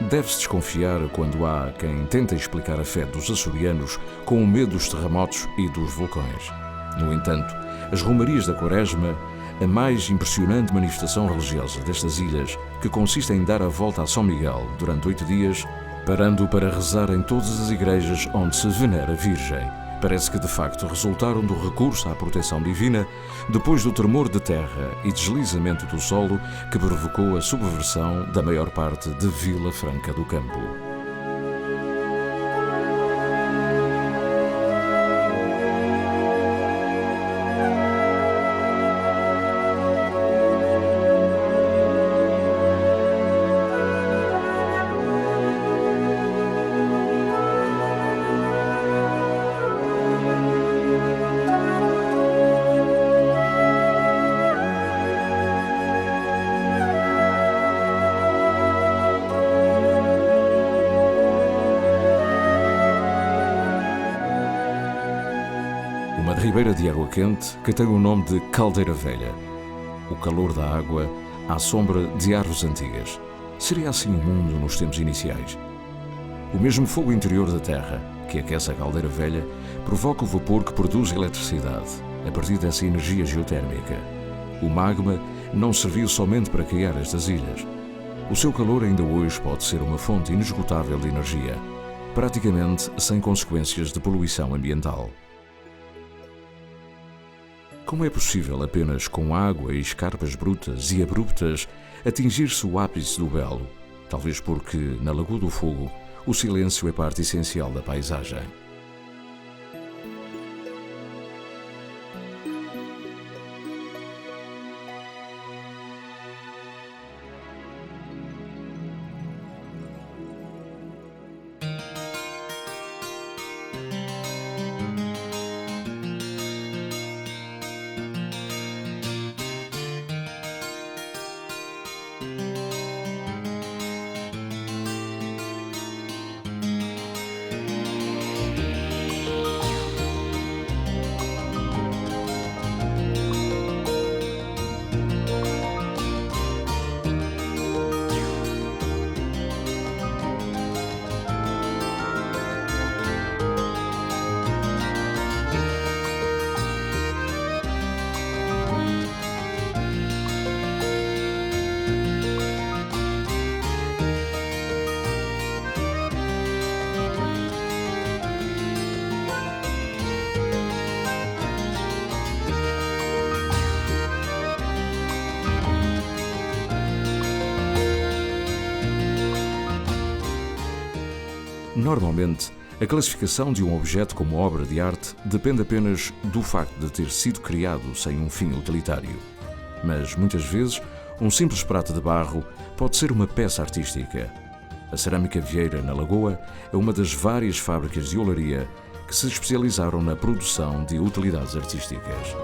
Deve-se desconfiar quando há quem tenta explicar a fé dos açorianos com o medo dos terremotos e dos vulcões. No entanto, as romarias da Quaresma, a mais impressionante manifestação religiosa destas ilhas, que consiste em dar a volta a São Miguel durante 8 dias, parando para rezar em todas as igrejas onde se venera a Virgem, parece que de facto resultaram do recurso à proteção divina depois do tremor de terra e deslizamento do solo que provocou a subversão da maior parte de Vila Franca do Campo. Uma ribeira de água quente que tem o nome de Caldeira Velha. O calor da água à sombra de árvores antigas. Seria assim o mundo nos tempos iniciais? O mesmo fogo interior da terra, que aquece a caldeira velha, provoca o vapor que produz eletricidade, a partir dessa energia geotérmica. O magma não serviu somente para criar estas ilhas. O seu calor ainda hoje pode ser uma fonte inesgotável de energia, praticamente sem consequências de poluição ambiental. Como é possível apenas com água e escarpas brutas e abruptas atingir-se o ápice do belo? Talvez porque, na Lagoa do Fogo, o silêncio é parte essencial da paisagem. Normalmente, a classificação de um objeto como obra de arte depende apenas do facto de ter sido criado sem um fim utilitário. Mas, muitas vezes, um simples prato de barro pode ser uma peça artística. A Cerâmica Vieira, na Lagoa, é uma das várias fábricas de olaria que se especializaram na produção de utilidades artísticas.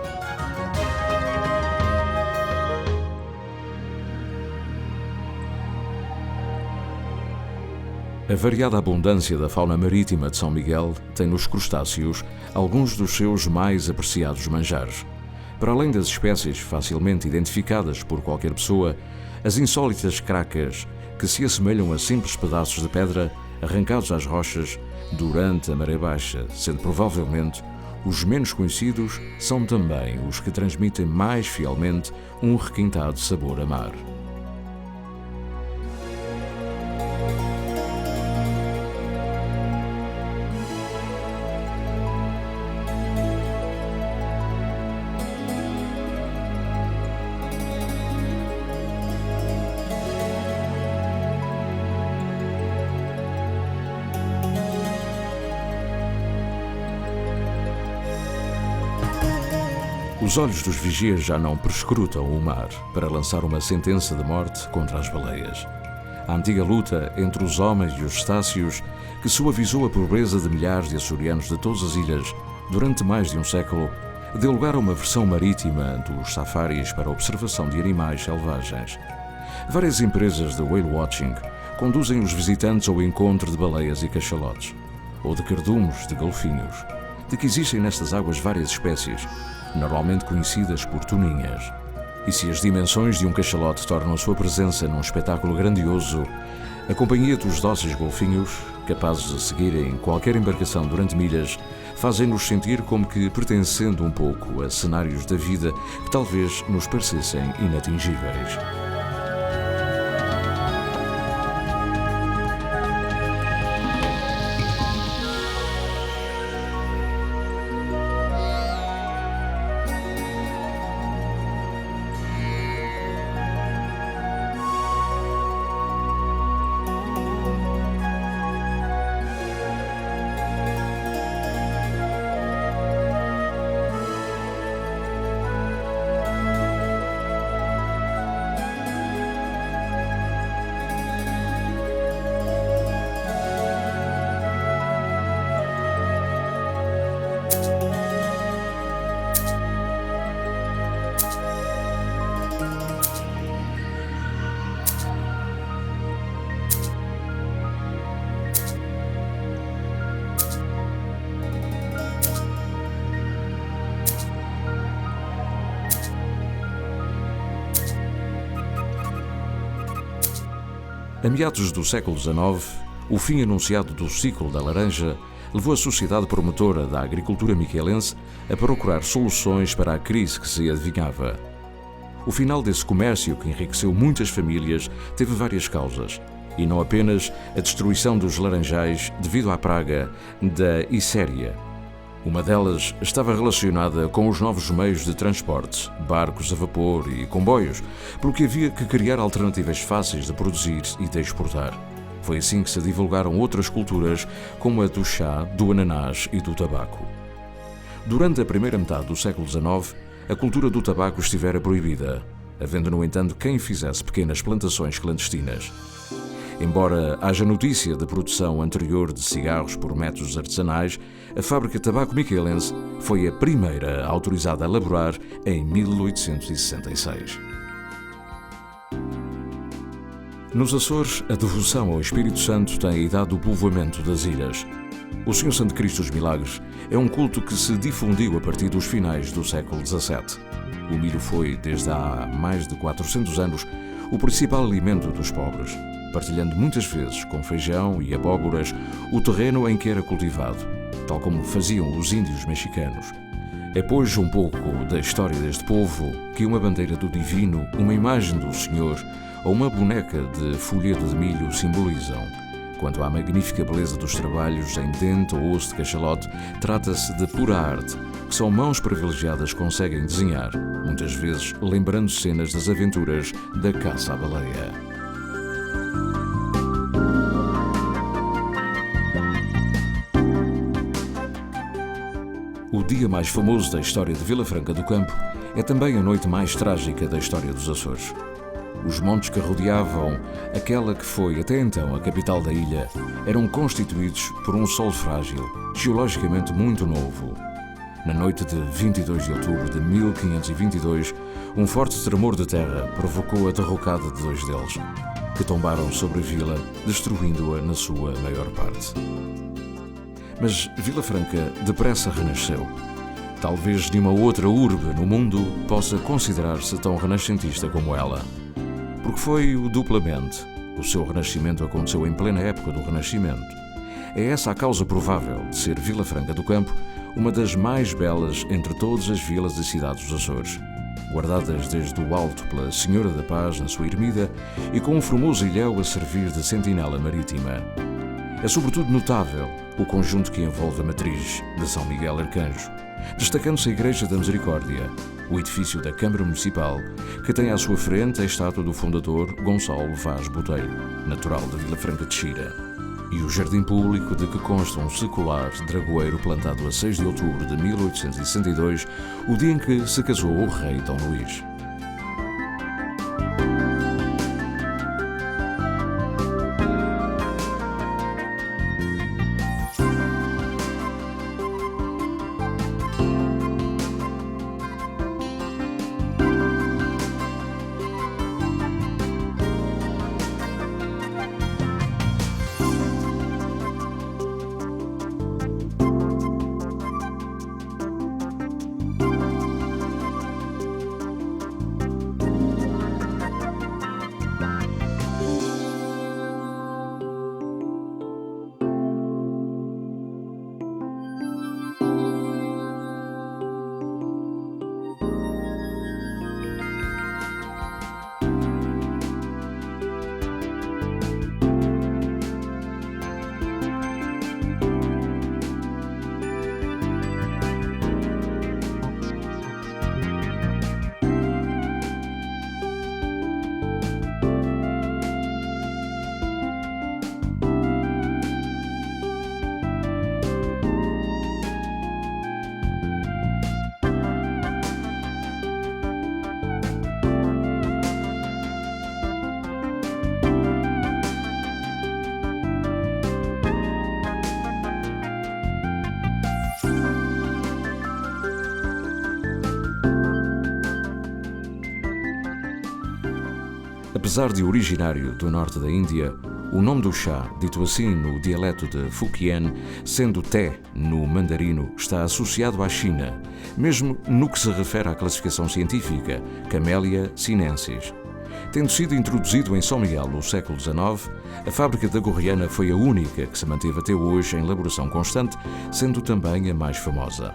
A variada abundância da fauna marítima de São Miguel tem nos crustáceos alguns dos seus mais apreciados manjares. Para além das espécies facilmente identificadas por qualquer pessoa, as insólitas cracas, que se assemelham a simples pedaços de pedra arrancados às rochas durante a maré baixa, sendo provavelmente os menos conhecidos, são também os que transmitem mais fielmente um requintado sabor a mar. Os olhos dos vigias já não perscrutam o mar para lançar uma sentença de morte contra as baleias. A antiga luta entre os homens e os cetáceos, que suavizou a pobreza de milhares de açorianos de todas as ilhas durante mais de um século, deu lugar a uma versão marítima dos safaris para a observação de animais selvagens. Várias empresas de whale watching conduzem os visitantes ao encontro de baleias e cachalotes, ou de cardumes de golfinhos, de que existem nestas águas várias espécies, normalmente conhecidas por toninhas. E se as dimensões de um cachalote tornam a sua presença num espetáculo grandioso, a companhia dos dóceis golfinhos, capazes de seguirem qualquer embarcação durante milhas, fazem-nos sentir como que pertencendo um pouco a cenários da vida que talvez nos parecessem inatingíveis. A meados do século XIX, o fim anunciado do ciclo da laranja levou a sociedade promotora da agricultura miquelense a procurar soluções para a crise que se adivinhava. O final desse comércio, que enriqueceu muitas famílias, teve várias causas, e não apenas a destruição dos laranjais devido à praga da Icéria. Uma delas estava relacionada com os novos meios de transporte, barcos a vapor e comboios, pelo que havia que criar alternativas fáceis de produzir e de exportar. Foi assim que se divulgaram outras culturas, como a do chá, do ananás e do tabaco. Durante a primeira metade do século XIX, a cultura do tabaco estivera proibida, havendo, no entanto, quem fizesse pequenas plantações clandestinas. Embora haja notícia de produção anterior de cigarros por métodos artesanais, a fábrica Tabaco Miquelense foi a primeira autorizada a elaborar em 1866. Nos Açores, a devoção ao Espírito Santo tem a idade do povoamento das ilhas. O Senhor Santo Cristo dos Milagres é um culto que se difundiu a partir dos finais do século XVII. O milho foi, desde há mais de 400 anos, o principal alimento dos pobres, partilhando muitas vezes com feijão e abóboras o terreno em que era cultivado, tal como faziam os índios mexicanos. É, pois, um pouco da história deste povo que uma bandeira do divino, uma imagem do Senhor ou uma boneca de folheto de milho simbolizam. Quanto à magnífica beleza dos trabalhos em dente ou osso de cachalote, trata-se de pura arte, que só mãos privilegiadas conseguem desenhar, muitas vezes lembrando cenas das aventuras da caça à baleia. O dia mais famoso da história de Vila Franca do Campo é também a noite mais trágica da história dos Açores. Os montes que rodeavam aquela que foi até então a capital da ilha eram constituídos por um solo frágil, geologicamente muito novo. Na noite de 22 de outubro de 1522, um forte tremor de terra provocou a derrocada de dois deles, que tombaram sobre a vila, destruindo-a na sua maior parte. Mas Vila Franca depressa renasceu. Talvez nenhuma outra urbe no mundo possa considerar-se tão renascentista como ela. Porque foi duplamente. O seu renascimento aconteceu em plena época do Renascimento. É essa a causa provável de ser Vila Franca do Campo uma das mais belas entre todas as vilas e cidades dos Açores, guardadas desde o alto pela Senhora da Paz na sua ermida e com um formoso ilhéu a servir de sentinela marítima. É sobretudo notável o conjunto que envolve a matriz de São Miguel Arcanjo, destacando-se a Igreja da Misericórdia, o edifício da Câmara Municipal, que tem à sua frente a estátua do fundador Gonçalo Vaz Botelho, natural de Vila Franca de Xira, e o jardim público de que consta um secular dragoeiro plantado a 6 de outubro de 1862, o dia em que se casou o rei Dom Luís. Apesar de originário do norte da Índia, o nome do chá, dito assim no dialeto de Fujian, sendo té no mandarino, está associado à China, mesmo no que se refere à classificação científica, Camellia sinensis. Tendo sido introduzido em São Miguel no século XIX, a fábrica da Gorriana foi a única que se manteve até hoje em elaboração constante, sendo também a mais famosa.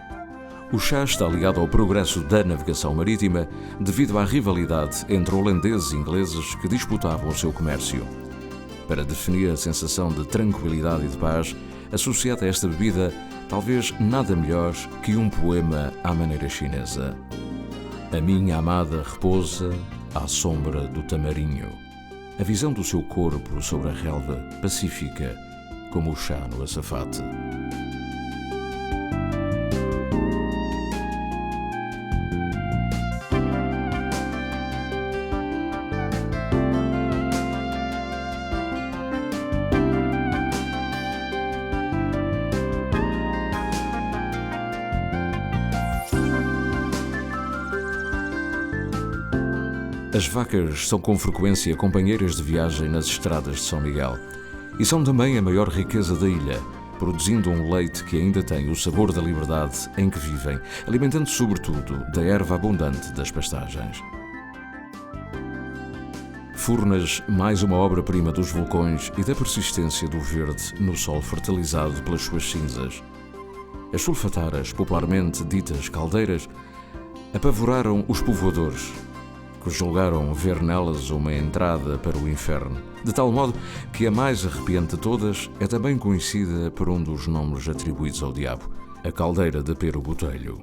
O chá está ligado ao progresso da navegação marítima devido à rivalidade entre holandeses e ingleses que disputavam o seu comércio. Para definir a sensação de tranquilidade e de paz associada a esta bebida, talvez nada melhor que um poema à maneira chinesa. A minha amada repousa à sombra do tamarinho. A visão do seu corpo sobre a relva pacífica, como o chá no açafate. As vacas são com frequência companheiras de viagem nas estradas de São Miguel e são também a maior riqueza da ilha, produzindo um leite que ainda tem o sabor da liberdade em que vivem, alimentando-se sobretudo da erva abundante das pastagens. Furnas, mais uma obra-prima dos vulcões e da persistência do verde no sol fertilizado pelas suas cinzas. As sulfataras, popularmente ditas caldeiras, apavoraram os povoadores, que julgaram ver nelas uma entrada para o inferno, de tal modo que a mais arrepiante de todas é também conhecida por um dos nomes atribuídos ao diabo, a caldeira de Pero Botelho.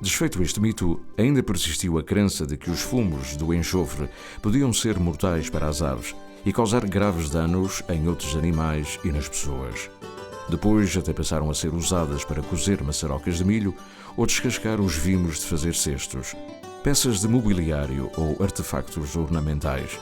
Desfeito este mito, ainda persistiu a crença de que os fumos do enxofre podiam ser mortais para as aves e causar graves danos em outros animais e nas pessoas. Depois até passaram a ser usadas para cozer maçarocas de milho ou descascar os vimos de fazer cestos, peças de mobiliário ou artefactos ornamentais.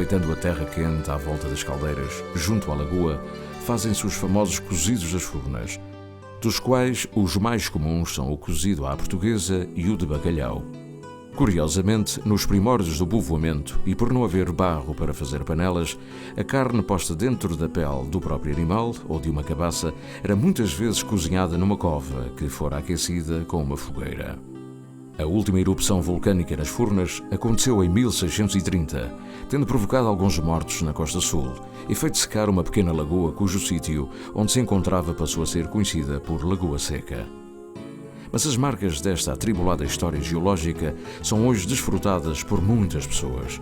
Aproveitando a terra quente à volta das caldeiras, junto à lagoa, fazem-se os famosos cozidos das furnas, dos quais os mais comuns são o cozido à portuguesa e o de bacalhau. Curiosamente, nos primórdios do povoamento, e por não haver barro para fazer panelas, a carne posta dentro da pele do próprio animal ou de uma cabaça era muitas vezes cozinhada numa cova que fora aquecida com uma fogueira. A última erupção vulcânica nas Furnas aconteceu em 1630, tendo provocado alguns mortos na costa sul e feito secar uma pequena lagoa cujo sítio onde se encontrava passou a ser conhecida por Lagoa Seca. Mas as marcas desta atribulada história geológica são hoje desfrutadas por muitas pessoas,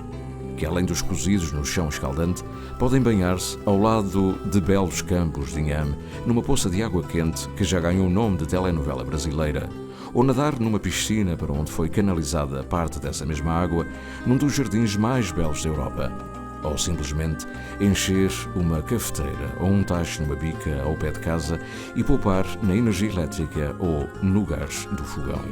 que além dos cozidos no chão escaldante, podem banhar-se ao lado de belos campos de inhame numa poça de água quente que já ganhou o nome de telenovela brasileira, ou nadar numa piscina para onde foi canalizada parte dessa mesma água num dos jardins mais belos da Europa, ou simplesmente encher uma cafeteira ou um tacho numa bica ao pé de casa e poupar na energia elétrica ou no gás do fogão.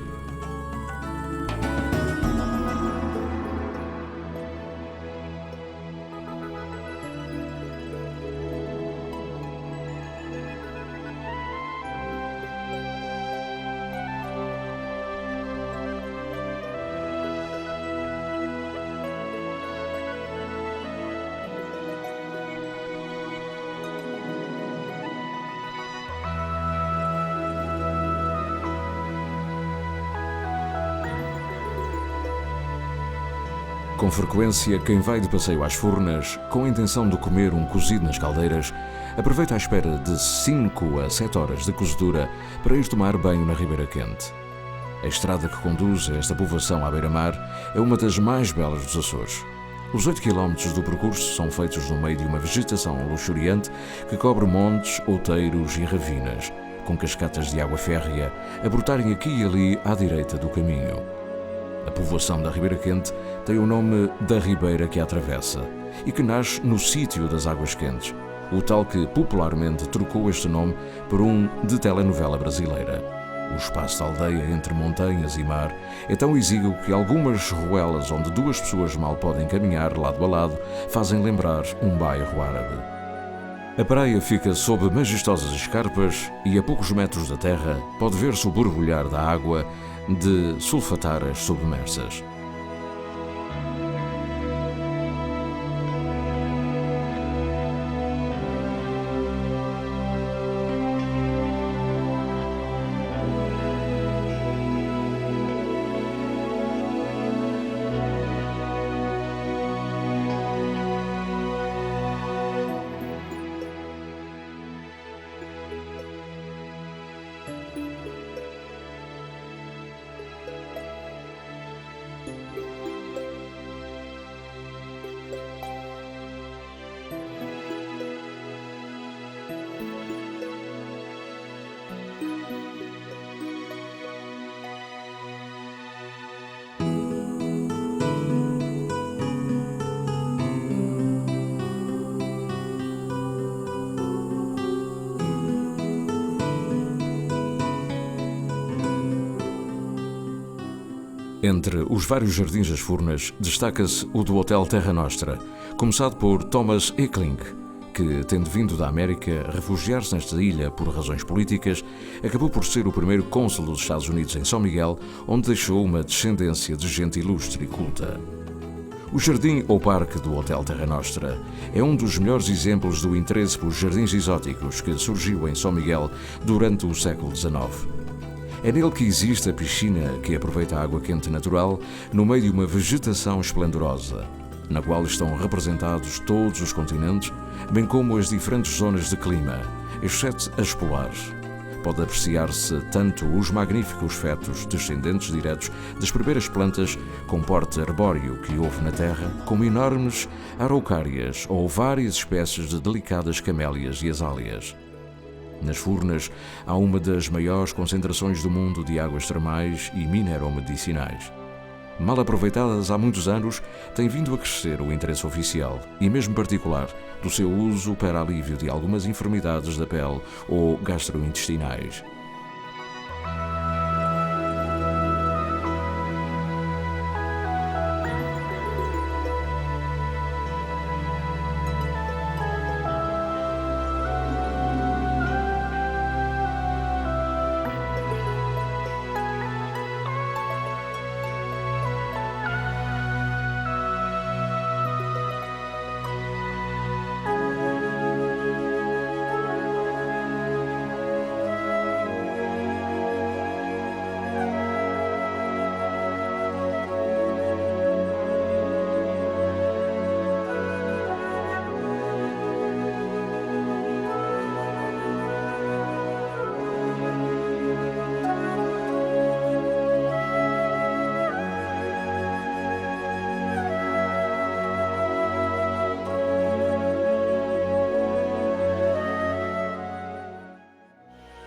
Com frequência, quem vai de passeio às Furnas, com a intenção de comer um cozido nas caldeiras, aproveita a espera de 5 a 7 horas de cozedura para ir tomar banho na Ribeira Quente. A estrada que conduz a esta povoação à beira-mar é uma das mais belas dos Açores. Os 8 km do percurso são feitos no meio de uma vegetação luxuriante que cobre montes, outeiros e ravinas, com cascatas de água férrea a brotarem aqui e ali à direita do caminho. A povoação da Ribeira Quente tem o nome da ribeira que a atravessa e que nasce no sítio das águas quentes, o tal que popularmente trocou este nome por um de telenovela brasileira. O espaço da aldeia entre montanhas e mar é tão exíguo que algumas ruelas onde duas pessoas mal podem caminhar lado a lado fazem lembrar um bairro árabe. A praia fica sob majestosas escarpas e a poucos metros da terra pode ver-se o borbulhar da água de sulfataras submersas. Entre os vários jardins das Furnas, destaca-se o do Hotel Terra Nostra, começado por Thomas Eckling, que, tendo vindo da América refugiar-se nesta ilha por razões políticas, acabou por ser o primeiro cônsul dos Estados Unidos em São Miguel, onde deixou uma descendência de gente ilustre e culta. O jardim ou parque do Hotel Terra Nostra é um dos melhores exemplos do interesse por jardins exóticos que surgiu em São Miguel durante o século XIX. É nele que existe a piscina que aproveita a água quente natural no meio de uma vegetação esplendorosa, na qual estão representados todos os continentes, bem como as diferentes zonas de clima, exceto as polares. Pode apreciar-se tanto os magníficos fetos descendentes diretos das primeiras plantas com porte arbóreo que houve na terra, como enormes araucárias ou várias espécies de delicadas camélias e azáleas. Nas Furnas há uma das maiores concentrações do mundo de águas termais e mineromedicinais. Mal aproveitadas há muitos anos, tem vindo a crescer o interesse oficial e mesmo particular do seu uso para alívio de algumas enfermidades da pele ou gastrointestinais.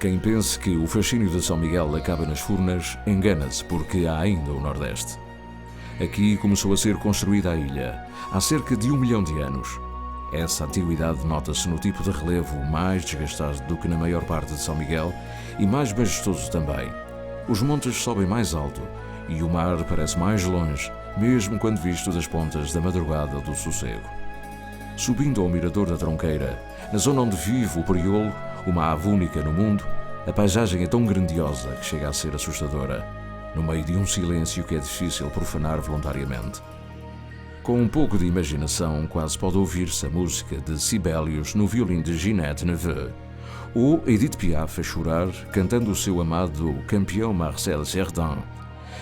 Quem pense que o fascínio de São Miguel acaba nas Furnas, engana-se, porque há ainda o Nordeste. Aqui começou a ser construída a ilha, há cerca de 1 milhão de anos. Essa antiguidade nota-se no tipo de relevo mais desgastado do que na maior parte de São Miguel e mais majestoso também. Os montes sobem mais alto e o mar parece mais longe, mesmo quando visto das pontas da madrugada do sossego. Subindo ao mirador da Tronqueira, na zona onde vive o Priolo, uma ave única no mundo, a paisagem é tão grandiosa que chega a ser assustadora, no meio de um silêncio que é difícil profanar voluntariamente. Com um pouco de imaginação, quase pode ouvir-se a música de Sibelius no violino de Ginette Neveu, ou Edith Piaf a chorar, cantando o seu amado campeão Marcel Cerdan.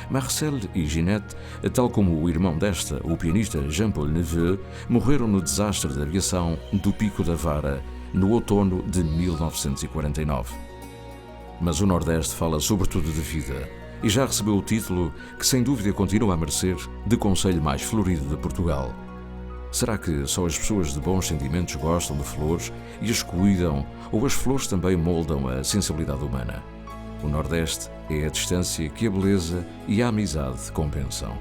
Marcel e Ginette, tal como o irmão desta, o pianista Jean-Paul Neveu, morreram no desastre de aviação do Pico da Vara, no outono de 1949. Mas o Nordeste fala sobretudo de vida e já recebeu o título, que sem dúvida continua a merecer, de Concelho mais florido de Portugal. Será que só as pessoas de bons sentimentos gostam de flores e as cuidam, ou as flores também moldam a sensibilidade humana? O Nordeste é a distância que a beleza e a amizade compensam.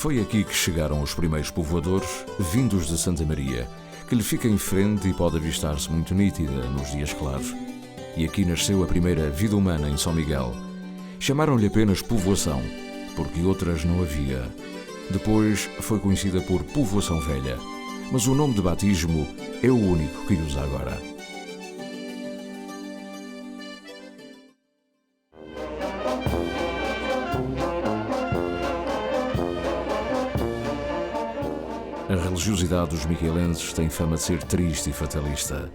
Foi aqui que chegaram os primeiros povoadores, vindos de Santa Maria, que lhe fica em frente e pode avistar-se muito nítida nos dias claros. E aqui nasceu a primeira vida humana em São Miguel. Chamaram-lhe apenas povoação, porque outras não havia. Depois foi conhecida por Povoação Velha, mas o nome de batismo é o único que usa agora. A religiosidade dos miguelenses tem fama de ser triste e fatalista.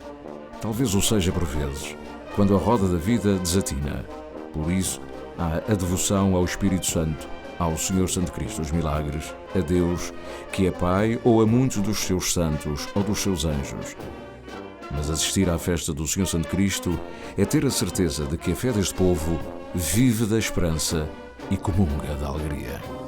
Talvez o seja por vezes, quando a roda da vida desatina. Por isso, há a devoção ao Espírito Santo, ao Senhor Santo Cristo dos Milagres, a Deus, que é Pai, ou a muitos dos seus santos ou dos seus anjos. Mas assistir à festa do Senhor Santo Cristo é ter a certeza de que a fé deste povo vive da esperança e comunga da alegria.